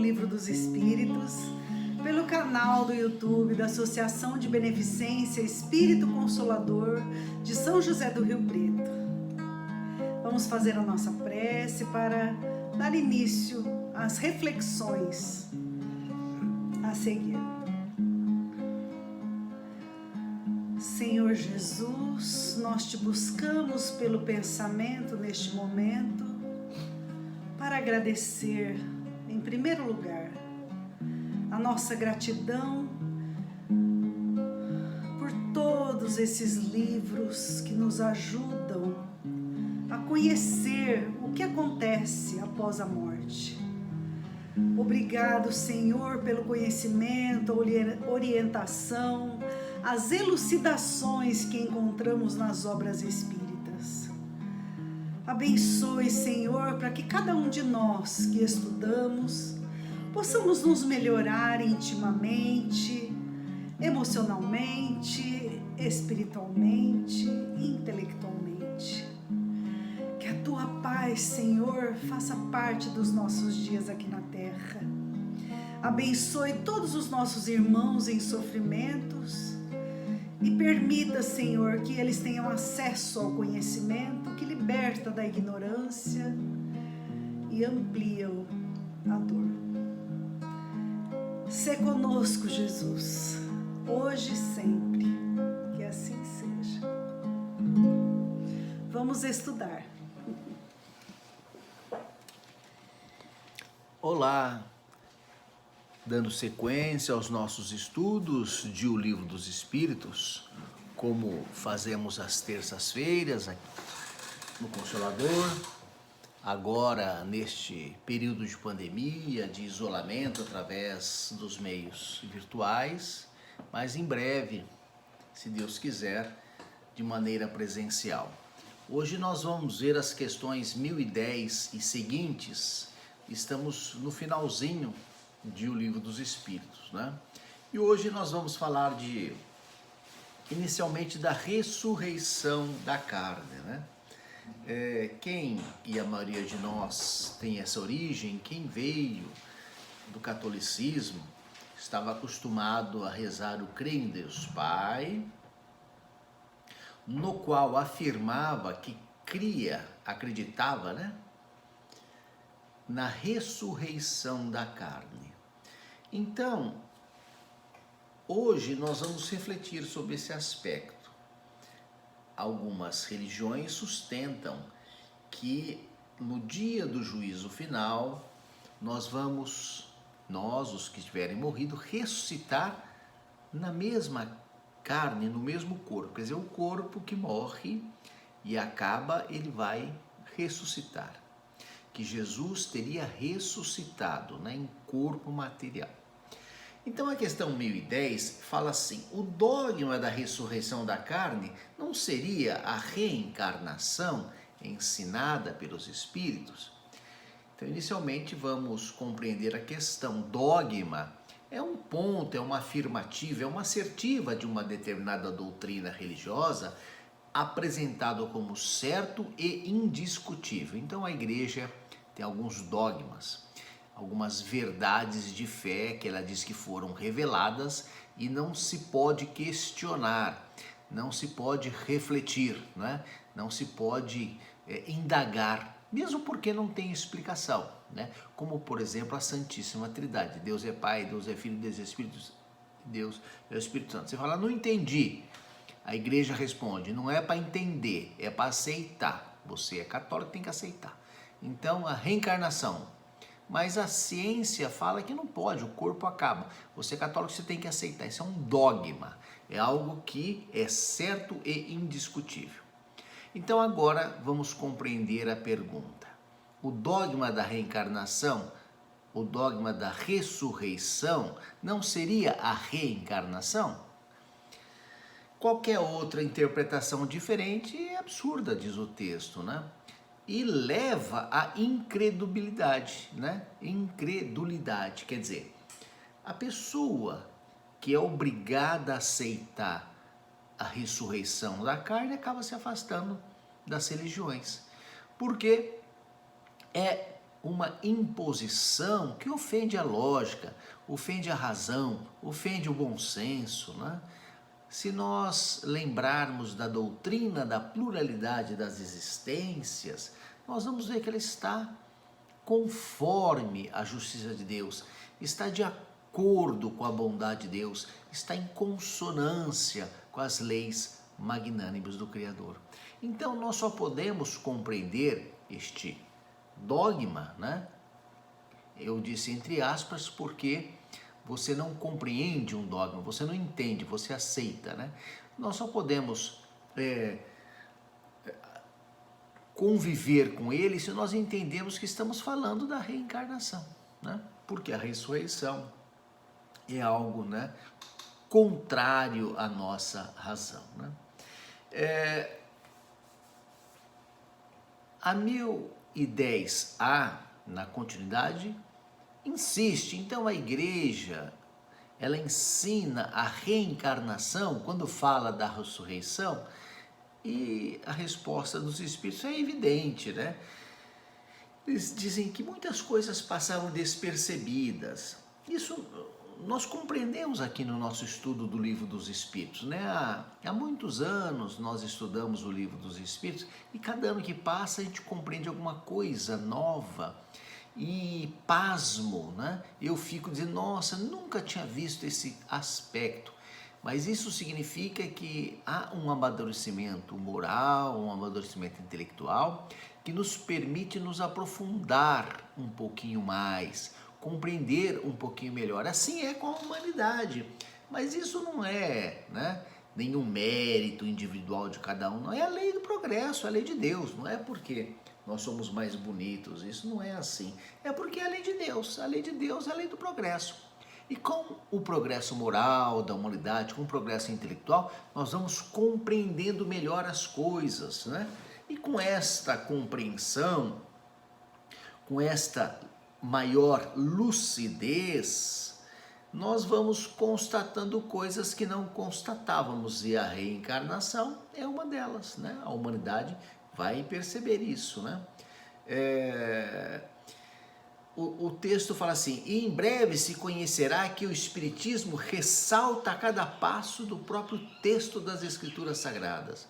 Livro dos Espíritos, pelo canal do YouTube da Associação de Beneficência Espírito Consolador de São José do Rio Preto. Vamos fazer a nossa prece para dar início às reflexões a seguir. Senhor Jesus, nós te buscamos pelo pensamento neste momento para agradecer, em primeiro lugar, a nossa gratidão por todos esses livros que nos ajudam a conhecer o que acontece após a morte. Obrigado, Senhor, pelo conhecimento, a orientação, as elucidações que encontramos nas obras espíritas. Abençoe, Senhor, para que cada um de nós que estudamos possamos nos melhorar intimamente, emocionalmente, espiritualmente e intelectualmente. Que a tua paz, Senhor, faça parte dos nossos dias aqui na terra. Abençoe todos os nossos irmãos em sofrimentos e permita, Senhor, que eles tenham acesso ao conhecimento que liberta da ignorância e amplia a dor. Sê conosco, Jesus, hoje e sempre, que assim seja. Vamos estudar. Olá, dando sequência aos nossos estudos de O Livro dos Espíritos, como fazemos às terças-feiras aqui no Consolador, agora neste período de pandemia, de isolamento através dos meios virtuais, mas em breve, se Deus quiser, de maneira presencial. Hoje nós vamos ver as questões 1010 e seguintes. Estamos no finalzinho de O Livro dos Espíritos, né? E hoje nós vamos falar inicialmente da ressurreição da carne, né? Quem, e a maioria de nós tem essa origem, quem veio do catolicismo, estava acostumado a rezar o Creio em Deus Pai, no qual afirmava que acreditava, né, na ressurreição da carne. Então, hoje nós vamos refletir sobre esse aspecto. Algumas religiões sustentam que no dia do juízo final, nós, os que tiverem morrido, ressuscitar na mesma carne, no mesmo corpo. Quer dizer, o corpo que morre e acaba, ele vai ressuscitar. Que Jesus teria ressuscitado, né, em corpo material. Então a questão 1010 fala assim: o dogma da ressurreição da carne não seria a reencarnação ensinada pelos espíritos? Então inicialmente vamos compreender a questão. Dogma é um ponto, é uma afirmativa, é uma assertiva de uma determinada doutrina religiosa apresentado como certo e indiscutível. Então a igreja tem alguns dogmas, algumas verdades de fé que ela diz que foram reveladas e não se pode questionar, não se pode refletir, né? Não se pode indagar, mesmo porque não tem explicação, né? Como, por exemplo, a Santíssima Trindade. Deus é Pai, Deus é Filho, Deus é Espírito, Deus é o Espírito Santo. Você fala, não entendi. A igreja responde, não é para entender, é para aceitar. Você é católico, tem que aceitar. Então, a reencarnação. Mas a ciência fala que não pode, o corpo acaba. Você é católico, você tem que aceitar. Isso é um dogma, é algo que é certo e indiscutível. Então agora vamos compreender a pergunta. O dogma da reencarnação, o dogma da ressurreição, não seria a reencarnação? Qualquer outra interpretação diferente é absurda, diz o texto, né? E leva à incredulidade, né? Incredulidade, quer dizer, a pessoa que é obrigada a aceitar a ressurreição da carne acaba se afastando das religiões, porque é uma imposição que ofende a lógica, ofende a razão, ofende o bom senso, né? Se nós lembrarmos da doutrina da pluralidade das existências, nós vamos ver que ela está conforme a justiça de Deus, está de acordo com a bondade de Deus, está em consonância com as leis magnânimas do Criador. Então nós só podemos compreender este dogma, né? Eu disse entre aspas porque você não compreende um dogma, você não entende, você aceita, né? Nós só podemos conviver com ele se nós entendemos que estamos falando da reencarnação, né? Porque a ressurreição é algo, né, contrário à nossa razão, né? A 1010A, na continuidade, insiste. Então a igreja, ela ensina a reencarnação quando fala da ressurreição, e a resposta dos espíritos é evidente, né? Eles dizem que muitas coisas passaram despercebidas. Isso nós compreendemos aqui no nosso estudo do Livro dos Espíritos, né? Há muitos anos nós estudamos o Livro dos Espíritos e cada ano que passa a gente compreende alguma coisa nova. E pasmo, né? Eu fico dizendo, nossa, nunca tinha visto esse aspecto. Mas isso significa que há um amadurecimento moral, um amadurecimento intelectual que nos permite nos aprofundar um pouquinho mais, compreender um pouquinho melhor. Assim é com a humanidade. Mas isso não é, né, nenhum mérito individual de cada um, não é a lei do progresso, é a lei de Deus, não é porque nós somos mais bonitos, isso não é assim. É porque é a lei de Deus é a lei do progresso. E com o progresso moral da humanidade, com o progresso intelectual, nós vamos compreendendo melhor as coisas, né? E com esta compreensão, com esta maior lucidez, nós vamos constatando coisas que não constatávamos, e a reencarnação é uma delas, né? A humanidade vai perceber isso, né? O texto fala assim: e em breve se conhecerá que o Espiritismo ressalta a cada passo do próprio texto das Escrituras Sagradas.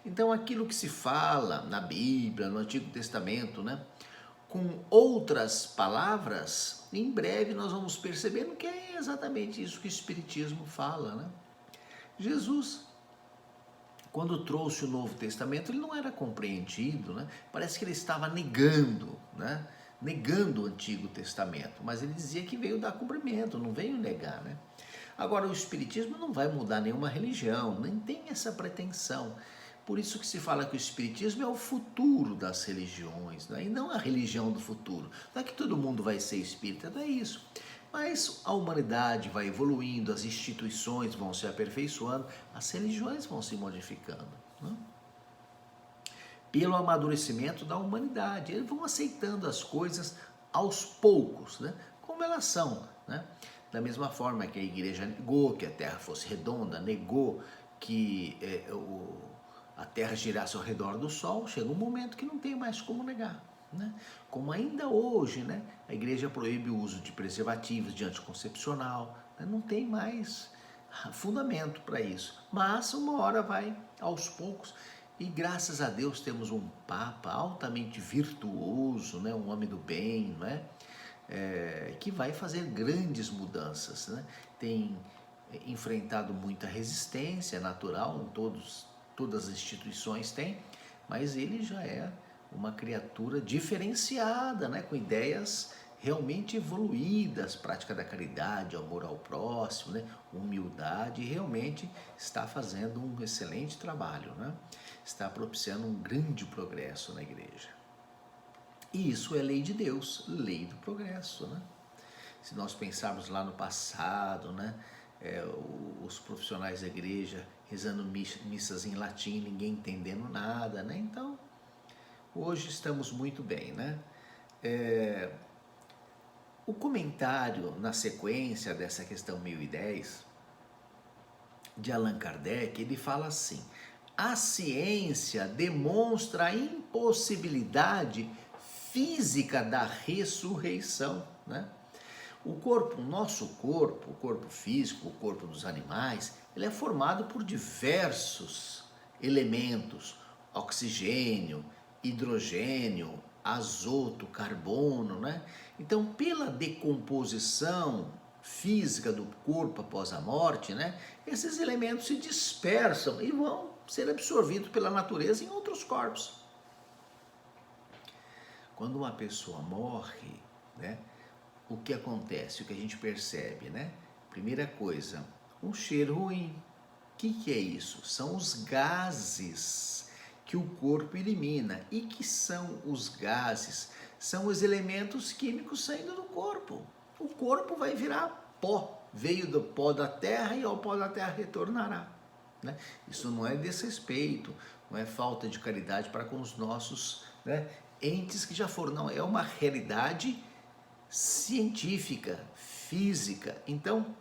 Então aquilo que se fala na Bíblia, no Antigo Testamento, né, com outras palavras, em breve nós vamos percebendo que é exatamente isso que o Espiritismo fala, né? Jesus, quando trouxe o Novo Testamento, ele não era compreendido, né? Parece que ele estava negando, né? Negando o Antigo Testamento, mas ele dizia que veio dar cumprimento, não veio negar, né? Agora, o Espiritismo não vai mudar nenhuma religião, nem tem essa pretensão. Por isso que se fala que o Espiritismo é o futuro das religiões, né? E não a religião do futuro. Não é que todo mundo vai ser espírita, não é isso. Mas a humanidade vai evoluindo, as instituições vão se aperfeiçoando, as religiões vão se modificando, né? Pelo amadurecimento da humanidade. Eles vão aceitando as coisas aos poucos, né? Como elas são, né? Da mesma forma que a igreja negou que a Terra fosse redonda, negou que a Terra girasse ao redor do Sol, chega um momento que não tem mais como negar, né? Como ainda hoje, né, a igreja proíbe o uso de preservativos, de anticoncepcional, né? Não tem mais fundamento para isso. Mas uma hora vai aos poucos. E graças a Deus temos um Papa altamente virtuoso, né? Um homem do bem, né? Que vai fazer grandes mudanças, né? Tem enfrentado muita resistência natural, todas as instituições têm, mas ele já é uma criatura diferenciada, né? Com ideias realmente evoluídas, prática da caridade, amor ao próximo, né? Humildade, e realmente está fazendo um excelente trabalho, né? Está propiciando um grande progresso na igreja. E isso é lei de Deus, lei do progresso, né? Se nós pensarmos lá no passado, né, os profissionais da igreja rezando missas em latim, ninguém entendendo nada, né? Então, hoje estamos muito bem, né? O comentário na sequência dessa questão 1010 de Allan Kardec, ele fala assim: a ciência demonstra a impossibilidade física da ressurreição, né? O corpo, o nosso corpo, o corpo físico, o corpo dos animais, ele é formado por diversos elementos: oxigênio, hidrogênio, azoto, carbono, né? Então, pela decomposição física do corpo após a morte, né, esses elementos se dispersam e vão ser absorvidos pela natureza em outros corpos. Quando uma pessoa morre, né, o que acontece? O que a gente percebe, né? Primeira coisa, um cheiro ruim. O que é isso? São os gases que o corpo elimina. E que são os gases? São os elementos químicos saindo do corpo. O corpo vai virar pó. Veio do pó da terra e ao pó da terra retornará, né? Isso não é desrespeito, não é falta de caridade para com os nossos, né, entes que já foram. Não, é uma realidade científica, física. Então,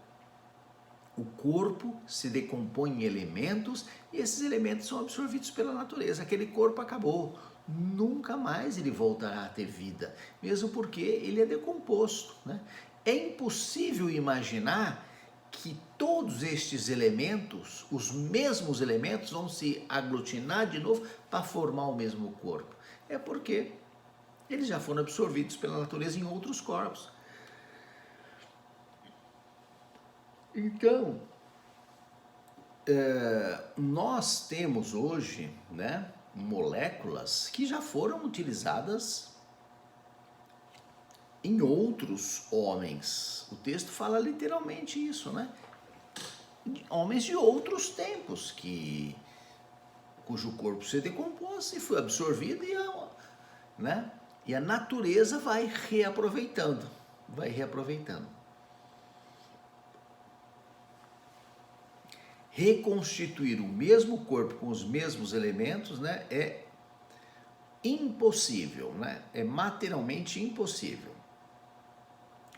o corpo se decompõe em elementos e esses elementos são absorvidos pela natureza. Aquele corpo acabou, nunca mais ele voltará a ter vida, mesmo porque ele é decomposto, né? É impossível imaginar que todos estes elementos, os mesmos elementos, vão se aglutinar de novo para formar o mesmo corpo. É porque eles já foram absorvidos pela natureza em outros corpos. Então, nós temos hoje, né, moléculas que já foram utilizadas em outros homens. O texto fala literalmente isso, né? Homens de outros tempos, cujo corpo se decompôs e foi absorvido né? E a natureza vai reaproveitando. Reconstituir o mesmo corpo com os mesmos elementos, né, é impossível, né? É materialmente impossível.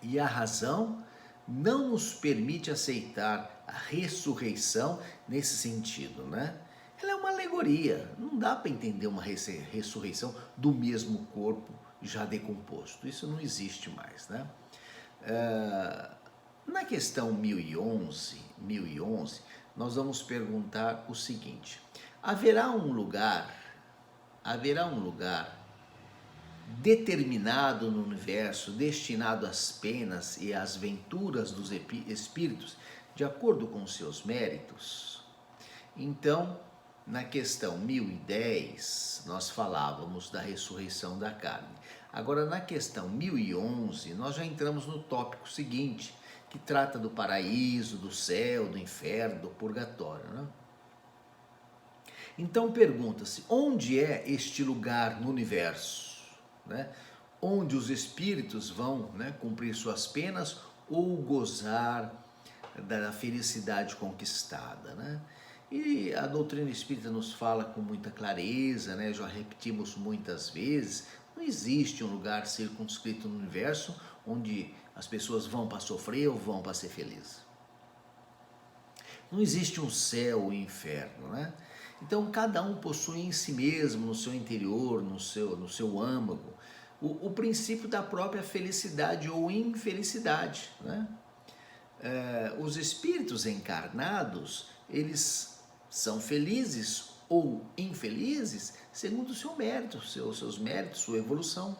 E a razão não nos permite aceitar a ressurreição nesse sentido, né? Ela é uma alegoria, não dá para entender uma ressurreição do mesmo corpo já decomposto. Isso não existe mais, né? Na questão 1011, nós vamos perguntar o seguinte: haverá um lugar determinado no universo, destinado às penas e às venturas dos espíritos, de acordo com seus méritos? Então, na questão 1010, nós falávamos da ressurreição da carne. Agora, na questão 1011, nós já entramos no tópico seguinte, que trata do paraíso, do céu, do inferno, do purgatório, né? Então, pergunta-se, onde é este lugar no universo, né, onde os espíritos vão, né, cumprir suas penas ou gozar da felicidade conquistada, né? E a doutrina espírita nos fala com muita clareza, né? Já repetimos muitas vezes, não existe um lugar circunscrito no universo onde as pessoas vão para sofrer ou vão para ser felizes. Não existe um céu ou inferno, né? Então, cada um possui em si mesmo, no seu interior, no seu âmago, o princípio da própria felicidade ou infelicidade, né? Os espíritos encarnados, eles são felizes ou infelizes segundo o seu mérito, seus méritos, sua evolução.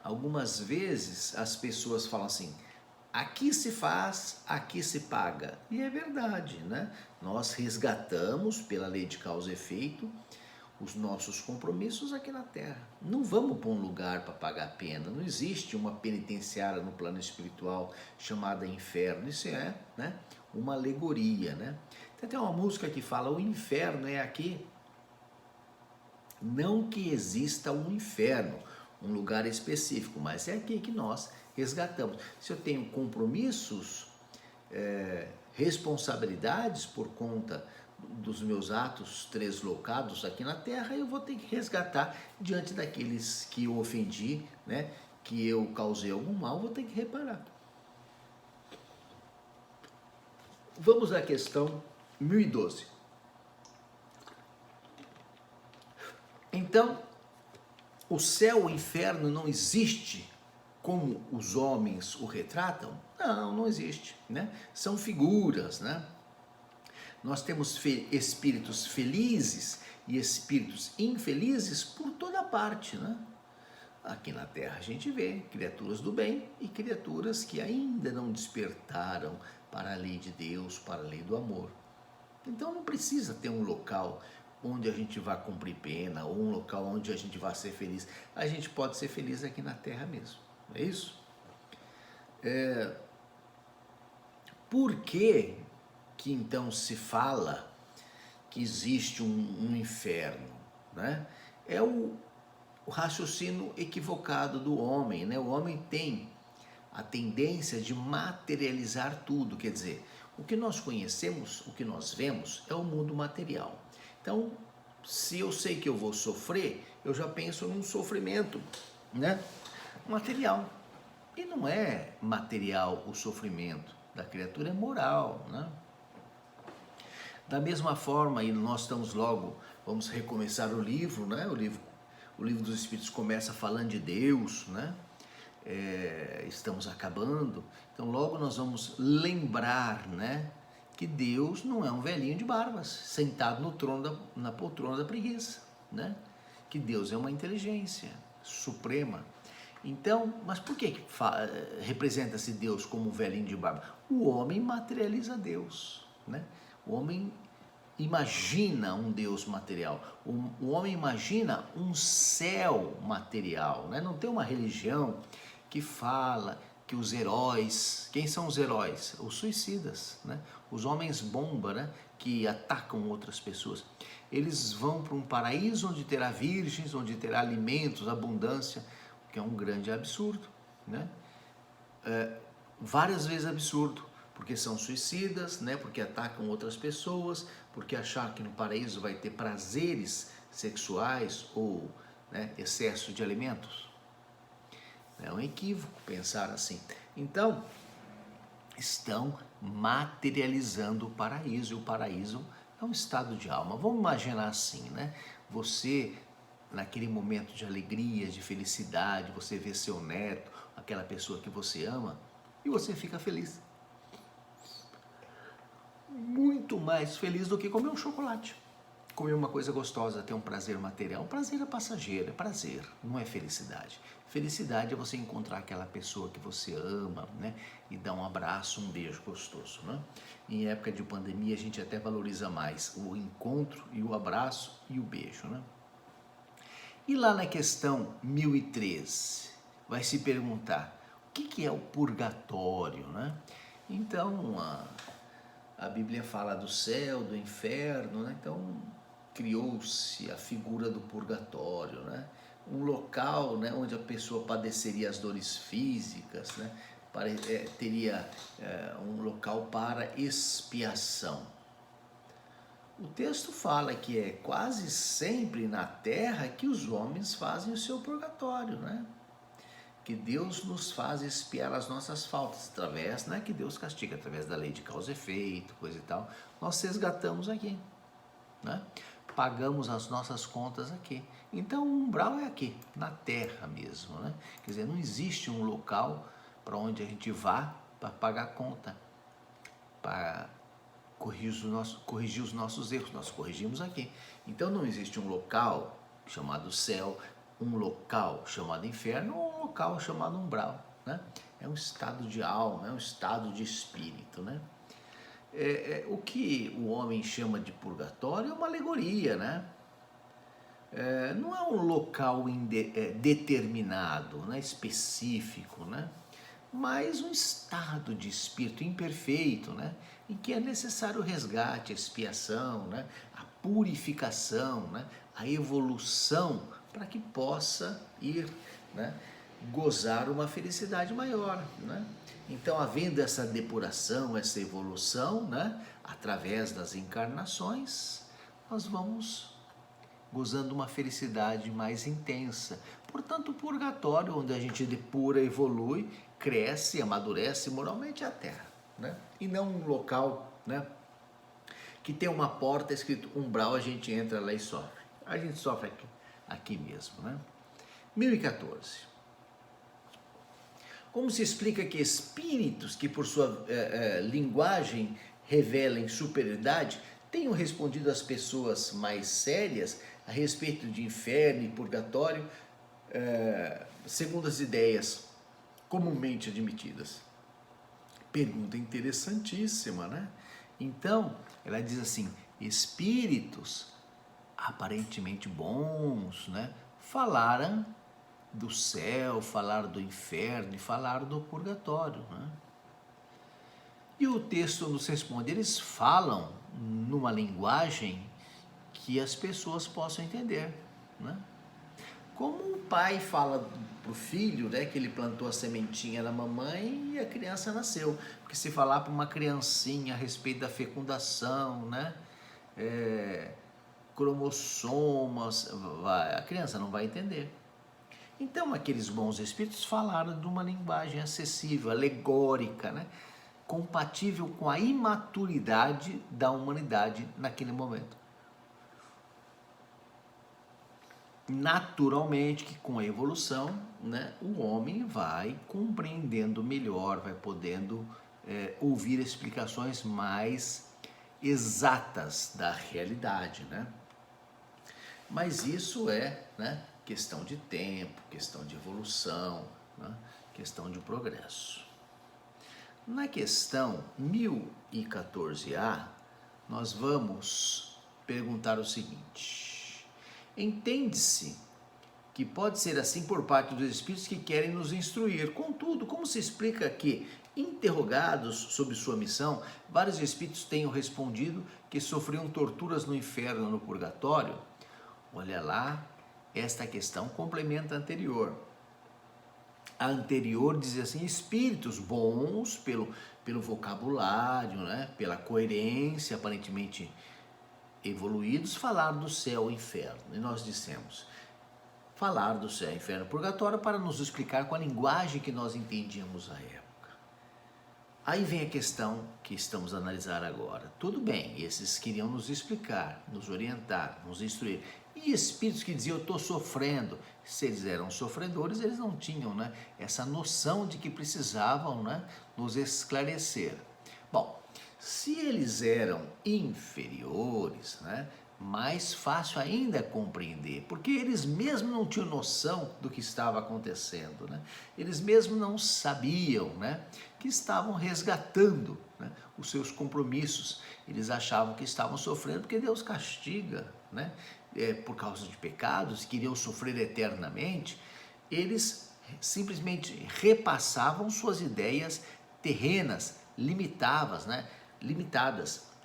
Algumas vezes as pessoas falam assim: aqui se faz, aqui se paga. E é verdade, né? Nós resgatamos, pela lei de causa e efeito, os nossos compromissos aqui na Terra. Não vamos para um lugar para pagar a pena. Não existe uma penitenciária no plano espiritual chamada inferno. Isso é, né, uma alegoria, né? Tem até uma música que fala: o inferno é aqui. Não que exista um inferno, um lugar específico, mas é aqui que nós resgatamos. Se eu tenho compromissos, responsabilidades por conta dos meus atos treslocados aqui na Terra, eu vou ter que resgatar diante daqueles que eu ofendi, né, que eu causei algum mal, vou ter que reparar. Vamos à questão 1012. Então, o céu, o inferno não existe como os homens o retratam? Não, não existe, né? São figuras, né? Nós temos espíritos felizes e espíritos infelizes por toda parte, né? Aqui na Terra a gente vê criaturas do bem e criaturas que ainda não despertaram para a lei de Deus, para a lei do amor. Então não precisa ter um local onde a gente vá cumprir pena ou um local onde a gente vá ser feliz. A gente pode ser feliz aqui na Terra mesmo, não é isso? Por que então se fala que existe um inferno, né? É o raciocínio equivocado do homem, né? O homem tem a tendência de materializar tudo, quer dizer, o que nós conhecemos, o que nós vemos é o mundo material. Então, se eu sei que eu vou sofrer, eu já penso num sofrimento, né? Material. E não é material o sofrimento da criatura, é moral, né? Da mesma forma, e nós estamos logo, vamos recomeçar o livro, né? O livro dos Espíritos começa falando de Deus, né? Estamos acabando, então logo nós vamos lembrar, né? Que Deus não é um velhinho de barbas, sentado no trono na poltrona da preguiça, né? Que Deus é uma inteligência suprema. Então, mas por que representa-se Deus como um velhinho de barba? O homem materializa Deus, né? O homem imagina um Deus material, o homem imagina um céu material, né? Não tem uma religião que fala que os heróis, quem são os heróis? Os suicidas, né? Os homens bomba, né? Que atacam outras pessoas. Eles vão para um paraíso onde terá virgens, onde terá alimentos, abundância, o que é um grande absurdo, né? Várias vezes absurdo, porque são suicidas, né? Porque atacam outras pessoas, porque achar que no paraíso vai ter prazeres sexuais ou, né, excesso de alimentos. É um equívoco pensar assim. Então, estão materializando o paraíso, e o paraíso é um estado de alma. Vamos imaginar assim, né? Você, naquele momento de alegria, de felicidade, você vê seu neto, aquela pessoa que você ama, e você fica feliz. Muito mais feliz do que comer um chocolate. Comer uma coisa gostosa, ter um prazer material. O prazer é passageiro, é prazer, não é felicidade. Felicidade é você encontrar aquela pessoa que você ama, né? E dar um abraço, um beijo gostoso, né? Em época de pandemia, a gente até valoriza mais o encontro e o abraço e o beijo, né? E lá na questão 1013, vai se perguntar, o que é o purgatório, né? Então, a Bíblia fala do céu, do inferno, né? Então criou-se a figura do purgatório, né? Um local, né, onde a pessoa padeceria as dores físicas, né? Teria um local para expiação. O texto fala que é quase sempre na terra que os homens fazem o seu purgatório, né? Que Deus nos faz expiar as nossas faltas através, não é que Deus castiga através da lei de causa e efeito, coisa e tal. Nós resgatamos aqui, né? Pagamos as nossas contas aqui. Então o umbral é aqui, na terra mesmo, né? Quer dizer, não existe um local para onde a gente vá para pagar a conta, para corrigir os nossos erros. Nós corrigimos aqui. Então não existe um local chamado céu, um local chamado inferno ou um local chamado umbral, né? É um estado de alma, é um estado de espírito, né? O que o homem chama de purgatório é uma alegoria, né? Não é um local determinado, né? Específico, né? Mas um estado de espírito imperfeito, né? Em que é necessário o resgate, a expiação, né? A purificação, né? A evolução, para que possa ir, né, gozar uma felicidade maior, né? Então, havendo essa depuração, essa evolução, né, através das encarnações, nós vamos gozando uma felicidade mais intensa. Portanto, o purgatório, onde a gente depura, evolui, cresce, amadurece moralmente, é a terra, né? E não um local, né, que tem uma porta escrito umbral, a gente entra lá e sofre. A gente sofre aqui mesmo, né? 1014. Como se explica que espíritos que por sua linguagem revelem superioridade tenham respondido às pessoas mais sérias a respeito de inferno e purgatório, segundo as ideias comumente admitidas? Pergunta interessantíssima, né? Então, ela diz assim, espíritos aparentemente bons, né, falaram do céu, falaram do inferno e falaram do purgatório, né? E o texto nos responde, eles falam numa linguagem que as pessoas possam entender, né? Como o pai fala para o filho, né, que ele plantou a sementinha na mamãe e a criança nasceu. Porque se falar para uma criancinha a respeito da fecundação, né, cromossomas, a criança não vai entender. Então aqueles bons espíritos falaram de uma linguagem acessível, alegórica, né, compatível com a imaturidade da humanidade naquele momento. Naturalmente que com a evolução, né, o homem vai compreendendo melhor, vai podendo ouvir explicações mais exatas da realidade, né? Mas isso é, né, questão de tempo, questão de evolução, né, questão de progresso. Na questão 1014A, nós vamos perguntar o seguinte: entende-se que pode ser assim por parte dos espíritos que querem nos instruir. Contudo, como se explica que, interrogados sobre sua missão, vários espíritos tenham respondido que sofriam torturas no inferno ou no purgatório? Olha lá, esta questão complementa a anterior. A anterior dizia assim, espíritos bons pelo vocabulário, né, pela coerência aparentemente evoluídos, falaram do céu e inferno. E nós dissemos, falar do céu, inferno e purgatório para nos explicar com a linguagem que nós entendíamos à época. Aí vem a questão que estamos a analisar agora. Tudo bem, esses queriam nos explicar, nos orientar, nos instruir. E espíritos que diziam, eu estou sofrendo. Se eles eram sofredores, eles não tinham, né, essa noção de que precisavam, né, nos esclarecer. Bom, se eles eram inferiores, né, mais fácil ainda compreender, porque eles mesmos não tinham noção do que estava acontecendo, né? Eles mesmos não sabiam, né, que estavam resgatando, né, os seus compromissos. Eles achavam que estavam sofrendo porque Deus castiga, né, por causa de pecados, queriam sofrer eternamente. Eles simplesmente repassavam suas ideias terrenas, limitadas, né?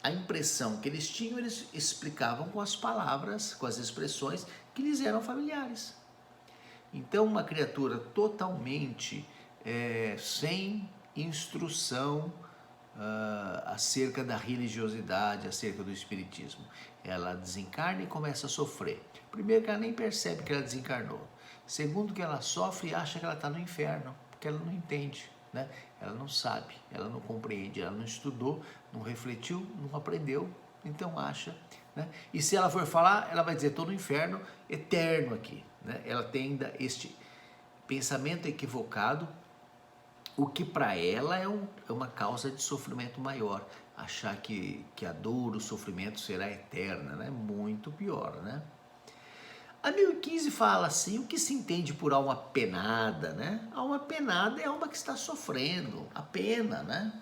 A impressão que eles tinham, eles explicavam com as palavras, com as expressões que lhes eram familiares. Então, uma criatura totalmente sem instrução acerca da religiosidade, acerca do espiritismo, ela desencarna e começa a sofrer. Primeiro, que ela nem percebe que ela desencarnou. Segundo, que ela sofre e acha que ela está no inferno, porque ela não entende, né? Ela não sabe, ela não compreende, ela não estudou, não refletiu, não aprendeu, então acha, né? E se ela for falar, ela vai dizer, estou no inferno eterno aqui, né? Ela tem ainda este pensamento equivocado, o que para ela é uma causa de sofrimento maior, achar que a dor, o sofrimento será eterna, né? Muito pior, né? A 1015 fala assim, o que se entende por alma penada, né? Alma penada é alma que está sofrendo, a pena, né?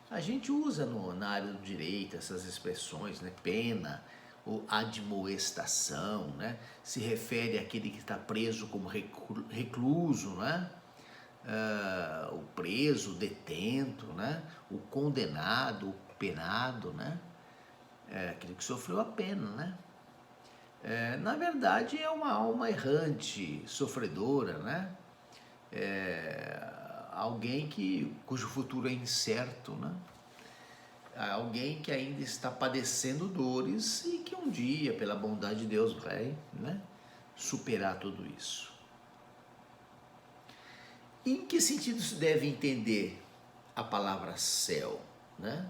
A gente usa na área do direito essas expressões, né? Pena, ou admoestação, né? Se refere àquele que está preso como recluso, né? O preso, o detento, né? O condenado, o penado, né? Aquele que sofreu a pena, né? Na verdade é uma alma errante, sofredora, né? Alguém cujo futuro é incerto, né? Alguém que ainda está padecendo dores e que um dia, pela bondade de Deus, vai, né, superar tudo isso. Em que sentido se deve entender a palavra céu, né?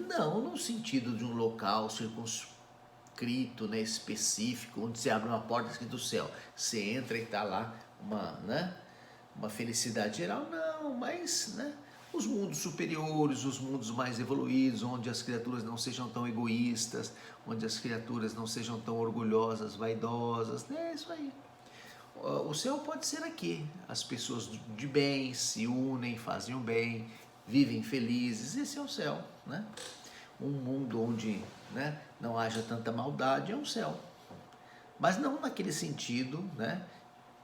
Não no sentido de um local escrito, né, específico, onde você abre uma porta escrito céu, você entra e está lá uma felicidade geral. Não, mas, né, os mundos superiores, os mundos mais evoluídos, onde as criaturas não sejam tão egoístas, onde as criaturas não sejam tão orgulhosas, vaidosas, né, é isso aí. O céu pode ser aqui, as pessoas de bem se unem, fazem o bem, vivem felizes, esse é o céu, né? Um mundo onde, né, não haja tanta maldade é um céu, mas não naquele sentido, né,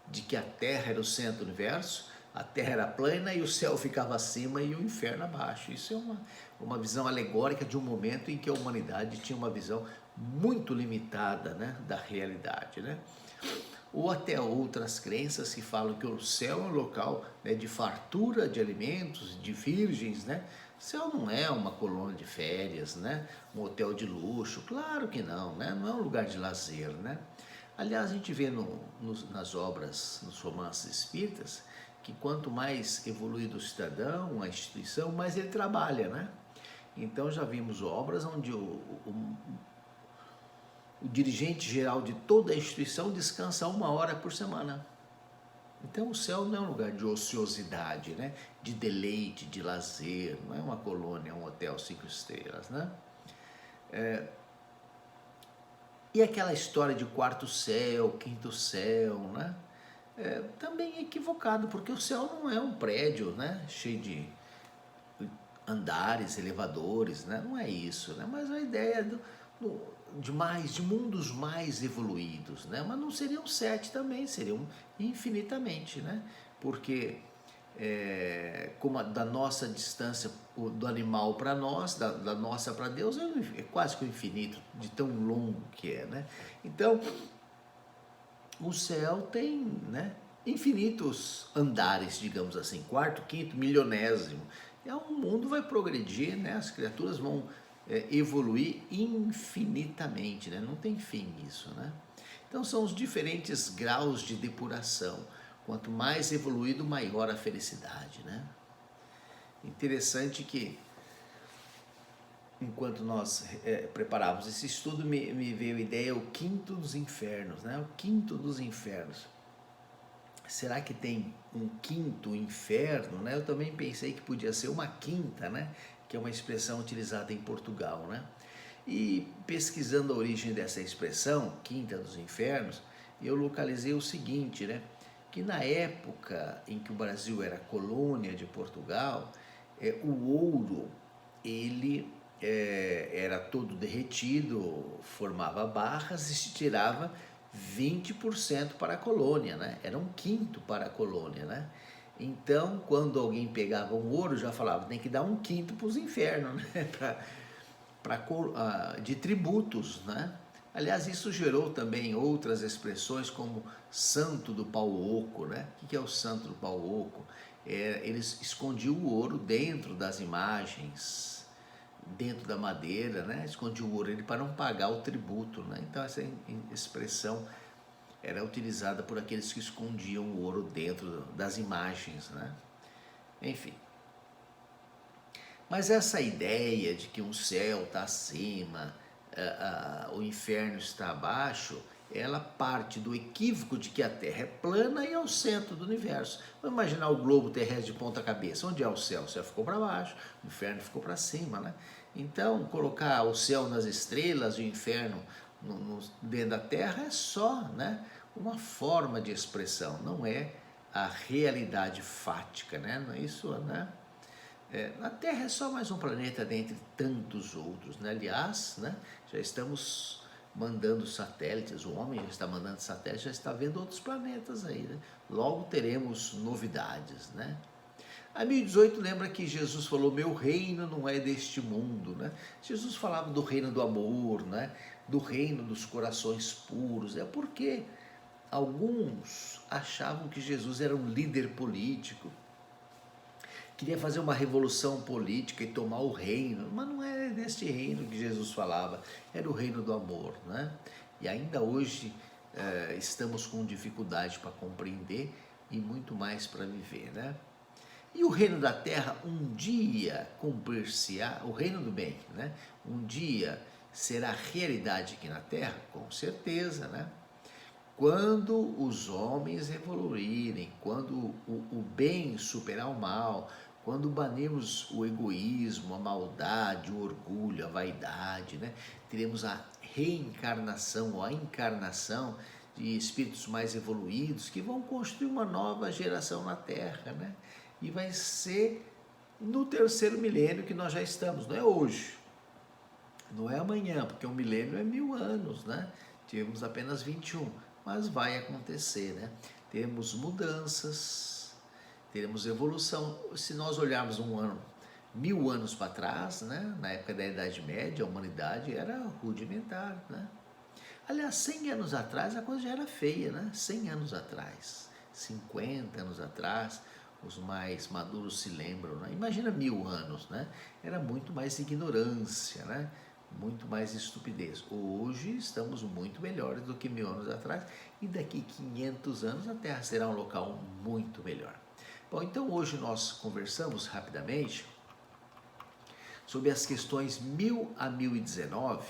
de que a Terra era o centro do universo, a Terra era plana e o céu ficava acima e o inferno abaixo. Isso é uma visão alegórica de um momento em que a humanidade tinha uma visão muito limitada, né, da realidade, né? Ou até outras crenças que falam que o céu é um local, né, de fartura de alimentos, de virgens, né? O céu não é uma colônia de férias, né? Um hotel de luxo, claro que não, né? Não é um lugar de lazer, né? Aliás, a gente vê nas obras, nos romances espíritas, que quanto mais evoluído o cidadão, a instituição, mais ele trabalha, né? Então já vimos obras onde o dirigente geral de toda a instituição descansa 1 hora por semana. Então o céu não é um lugar de ociosidade, né? De deleite, de lazer, não é uma colônia, um hotel 5 estrelas, né? E aquela história de quarto céu, quinto céu, né? Também é equivocado, porque o céu não é um prédio, né, cheio de andares, elevadores, né? Não é isso, né? Mas a ideia de mundos mais evoluídos, né? Mas não seriam 7 também, seriam infinitamente, né? Porque como da nossa distância do animal para nós, da nossa para Deus, é quase que o infinito, de tão longo que é, né? Então, o céu tem, né, infinitos andares, digamos assim, quarto, quinto, milionésimo. E o mundo vai progredir, né? As criaturas vão evoluir infinitamente, né? Não tem fim isso, né? Então são os diferentes graus de depuração. Quanto mais evoluído, maior a felicidade, né? Interessante que, enquanto nós preparávamos esse estudo, me veio a ideia, o quinto dos infernos, né? O quinto dos infernos. Será que tem um quinto inferno, né? Eu também pensei que podia ser uma quinta, né? Que é uma expressão utilizada em Portugal, né? E pesquisando a origem dessa expressão, quinta dos infernos, eu localizei o seguinte, né? Que na época em que o Brasil era colônia de Portugal, o ouro, ele era todo derretido, formava barras e se tirava 20% para a colônia, né? Era um quinto para a colônia, né? Então, quando alguém pegava um ouro, já falava, tem que dar um quinto para os infernos, né? De tributos, né? Aliás, isso gerou também outras expressões como santo do pau oco, né? O que é o santo do pau oco? Eles escondiam o ouro dentro das imagens, dentro da madeira, né? Escondiam o ouro para não pagar o tributo, né? Então essa expressão era utilizada por aqueles que escondiam o ouro dentro das imagens, né? Enfim. Mas essa ideia de que um céu está acima, o inferno está abaixo, ela parte do equívoco de que a Terra é plana e é o centro do universo. Vamos imaginar o globo terrestre de ponta cabeça. Onde é o céu? O céu ficou para baixo, o inferno ficou para cima, né? Então, colocar o céu nas estrelas e o inferno dentro da Terra é só, né, uma forma de expressão, não é a realidade fática, né? Isso, né? A Terra é só mais um planeta dentre tantos outros, né? Aliás, né, já estamos mandando satélites, o homem já está mandando satélites, já está vendo outros planetas aí, né? Logo teremos novidades, né? A 1018 lembra que Jesus falou, meu reino não é deste mundo, né? Jesus falava do reino do amor, né? Do reino dos corações puros, é porque alguns achavam que Jesus era um líder político, queria fazer uma revolução política e tomar o reino, mas não é desse reino que Jesus falava, era o reino do amor, né? E ainda hoje estamos com dificuldade para compreender e muito mais para viver, né? E o reino da terra um dia cumprir-se-á, o reino do bem, né? Um dia será realidade aqui na Terra? Com certeza, né? Quando os homens evoluírem, quando o bem superar o mal, quando banirmos o egoísmo, a maldade, o orgulho, a vaidade, né? Teremos a reencarnação ou a encarnação de espíritos mais evoluídos que vão construir uma nova geração na Terra, né? E vai ser no terceiro milênio que nós já estamos, não é hoje, não é amanhã, porque um milênio é 1000 anos, né? Tivemos apenas 21, mas vai acontecer, né? Temos mudanças, teremos evolução. Se nós olharmos 1000 anos para trás, né? Na época da Idade Média, a humanidade era rudimentar, né? Aliás, 100 anos atrás a coisa já era feia, né? 100 anos atrás, 50 anos atrás, os mais maduros se lembram, né? Imagina 1000 anos, né? Era muito mais ignorância, né? Muito mais estupidez. Hoje estamos muito melhores do que 1000 anos atrás e daqui 500 anos a Terra será um local muito melhor. Bom, então hoje nós conversamos rapidamente sobre as questões 1000 a 1019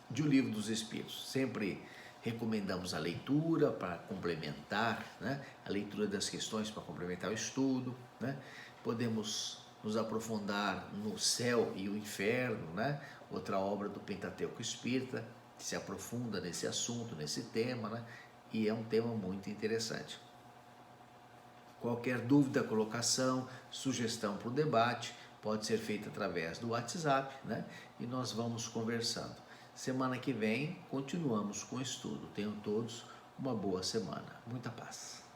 de O Livro dos Espíritos. Sempre recomendamos a leitura para complementar, né? A leitura das questões para complementar o estudo, né? Podemos nos aprofundar no Céu e o Inferno, né? Outra obra do Pentateuco Espírita, que se aprofunda nesse assunto, nesse tema, né? E é um tema muito interessante. Qualquer dúvida, colocação, sugestão para o debate, pode ser feita através do WhatsApp, né? E nós vamos conversando. Semana que vem continuamos com o estudo. Tenham todos uma boa semana. Muita paz.